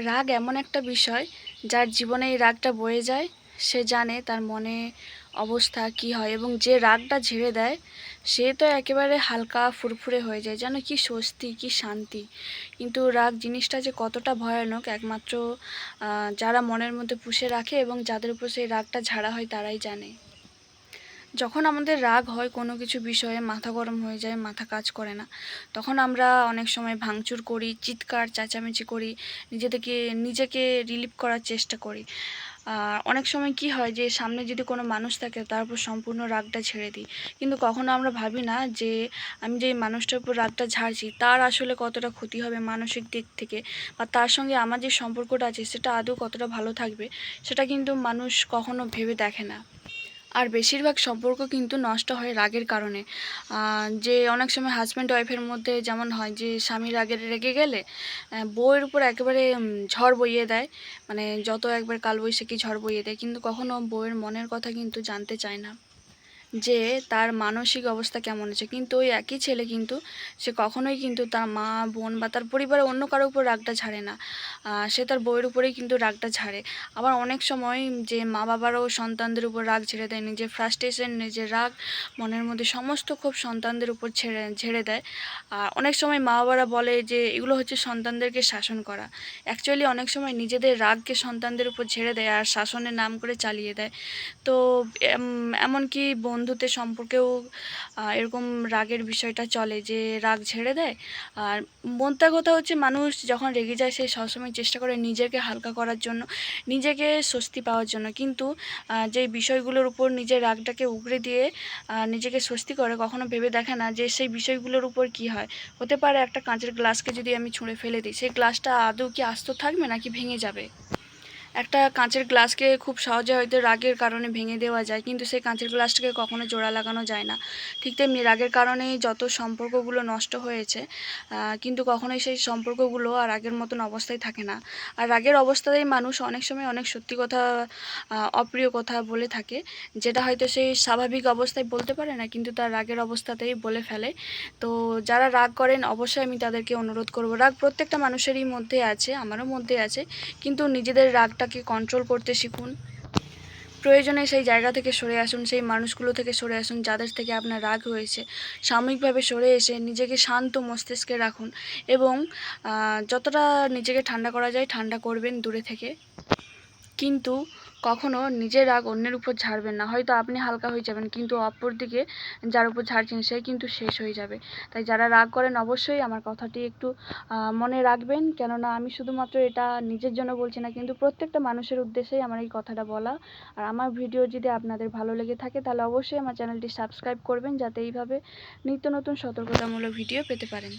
রাগ এমন একটা বিষয় যার জীবনে এই রাগটা বয়ে যায় সে জানে তার মনে অবস্থা কি হয়, এবং যে রাগটা ঝেড়ে দেয় সে তো একেবারে হালকা ফুরফুরে হয়ে যায়, যেন কি স্বস্তি কি শান্তি। কিন্তু রাগ জিনিসটা যে কতটা ভয়ানক একমাত্র যারা মনের মধ্যে পুষে রাখে এবং যাদের উপর সেই রাগটা ঝাড়া হয় তারাই জানে। যখন আমাদের রাগ হয় কোনো কিছু বিষয়ে, মাথা গরম হয়ে যায়, মাথা কাজ করে না, তখন আমরা অনেক সময় ভাঙচুর করি, চিৎকার চেঁচামেচি করি, নিজেকে রিলিভ করার চেষ্টা করি। আর অনেক সময় কি হয় যে সামনে যদি কোনো মানুষ থাকে তার উপর সম্পূর্ণ রাগটা ছেড়ে দিই, কিন্তু কখনো আমরা ভাবি না যে আমি যে মানুষটার উপর রাগটা ঝাড়ছি তার আসলে কতটা ক্ষতি হবে মানসিক দিক থেকে, বা তার সঙ্গে আমার যে সম্পর্কটা আছে সেটা আদৌ কতটা ভালো থাকবে, সেটা কিন্তু মানুষ কখনো ভেবে দেখে না। আর বেশিরভাগ সম্পর্ক কিন্তু নষ্ট হয় রাগের কারণে। যে অনেক সময় হাজব্যান্ড ওয়াইফের মধ্যে যেমন হয় যে স্বামী রেগে গেলে বউয়ের উপর একেবারে ঝড় বইয়ে দেয়, মানে যত একবার কালবৈশাখী ঝড় বইয়ে দেয়, কিন্তু কখনো বউয়ের মনের কথা কিন্তু জানতে চায় না যে তার মানসিক অবস্থা কেমন আছে। কিন্তু ওই একই ছেলে কিন্তু সে কখনোই কিন্তু তার মা বোন বা তার পরিবারের অন্য কারোর উপর রাগটা ঝাড়ে না, সে তার বউয়ের উপরেই কিন্তু রাগটা ঝাড়ে। আবার অনেক সময় যে মা বাবারাও সন্তানদের উপর রাগ ঝেড়ে দেয়, নিজের ফ্রাস্ট্রেশন নিজের রাগ মনের মধ্যে সমস্ত ক্ষোভ সন্তানদের উপর ঝেড়ে দেয়। আর অনেক সময় মা বাবারা বলে যে এগুলো হচ্ছে সন্তানদেরকে শাসন করা। অ্যাকচুয়ালি অনেক সময় নিজেদের রাগকে সন্তানদের উপর ঝেড়ে দেয় আর শাসনের নাম করে চালিয়ে দেয়। তো এমনকি বন্ধুত্বের সম্পর্কেও এরকম রাগের বিষয়টা চলে যে রাগ ঝেড়ে দেয়। আর মোদ্দা কথা হচ্ছে মানুষ যখন রেগে যায় সে সবসময় চেষ্টা করে নিজেকে হালকা করার জন্য, নিজেকে স্বস্তি পাওয়ার জন্য, কিন্তু যেই বিষয়গুলোর উপর নিজের রাগটাকে উগরে দিয়ে নিজেকে স্বস্তি করে কখনো ভেবে দেখে না যে সেই বিষয়গুলোর উপর কি হয়। হতে পারে একটা কাঁচের গ্লাসকে যদি আমি ছুঁড়ে ফেলে দিই, সেই গ্লাসটা আদৌ কি আস্ত থাকবে নাকি ভেঙে যাবে। একটা কাঁচের গ্লাসকে খুব সহজে হয়তো রাগের কারণে ভেঙে দেওয়া যায়, কিন্তু সেই কাঁচের গ্লাসটাকে কখনো জোড়া লাগানো যায় না। ঠিক তেমনি রাগের কারণেই যত সম্পর্কগুলো নষ্ট হয়েছে, কিন্তু কখনোই সেই সম্পর্কগুলো আর আগের মতন অবস্থায় থাকে না। আর রাগের অবস্থাতেই মানুষ অনেক সময় অনেক সত্যি কথা, অপ্রিয় কথা বলে থাকে, যেটা হয়তো সেই স্বাভাবিক অবস্থায় বলতে পারে না, কিন্তু তার রাগের অবস্থাতেই বলে ফেলে। তো যারা রাগ করেন অবশ্যই আমি তাদেরকে অনুরোধ করব, রাগ প্রত্যেকটা মানুষেরই মধ্যে আছে, আমারও মধ্যে আছে, কিন্তু নিজেদের রাগটাকে কন্ট্রোল করতে শিখুন। প্রয়োজনে সেই জায়গা থেকে সরে আসুন, সেই মানুষগুলো থেকে সরে আসুন যাদের থেকে আপনার রাগ হয়েছে। সাময়িকভাবে সরে এসে নিজেকে শান্ত মস্তিষ্কে রাখুন, এবং যতটা নিজেকে ঠান্ডা করা যায় ঠান্ডা করবেন দূরে থেকে। কিন্তু কখনো নিজের রাগ অন্যের উপর ঝাড়বেন না। হয়তো আপনি হালকা হয়ে যাবেন, কিন্তু অপরদিকে যার উপর ঝাড়ছেন সে কিন্তু শেষ হয়ে যাবে। তাই যারা রাগ করেন অবশ্যই আমার কথাটি একটু মনে রাখবেন, কেননা আমি শুধুমাত্র এটা নিজের জন্য বলছি না, কিন্তু প্রত্যেকটা মানুষের উদ্দেশ্যেই আমার এই কথাটা বলা। আর আমার ভিডিও যদি আপনাদের ভালো লেগে থাকে তাহলে অবশ্যই আমার চ্যানেলটি সাবস্ক্রাইব করবেন, যাতে এইভাবে নিত্য নতুন সতর্কতামূলক ভিডিও পেতে পারেন।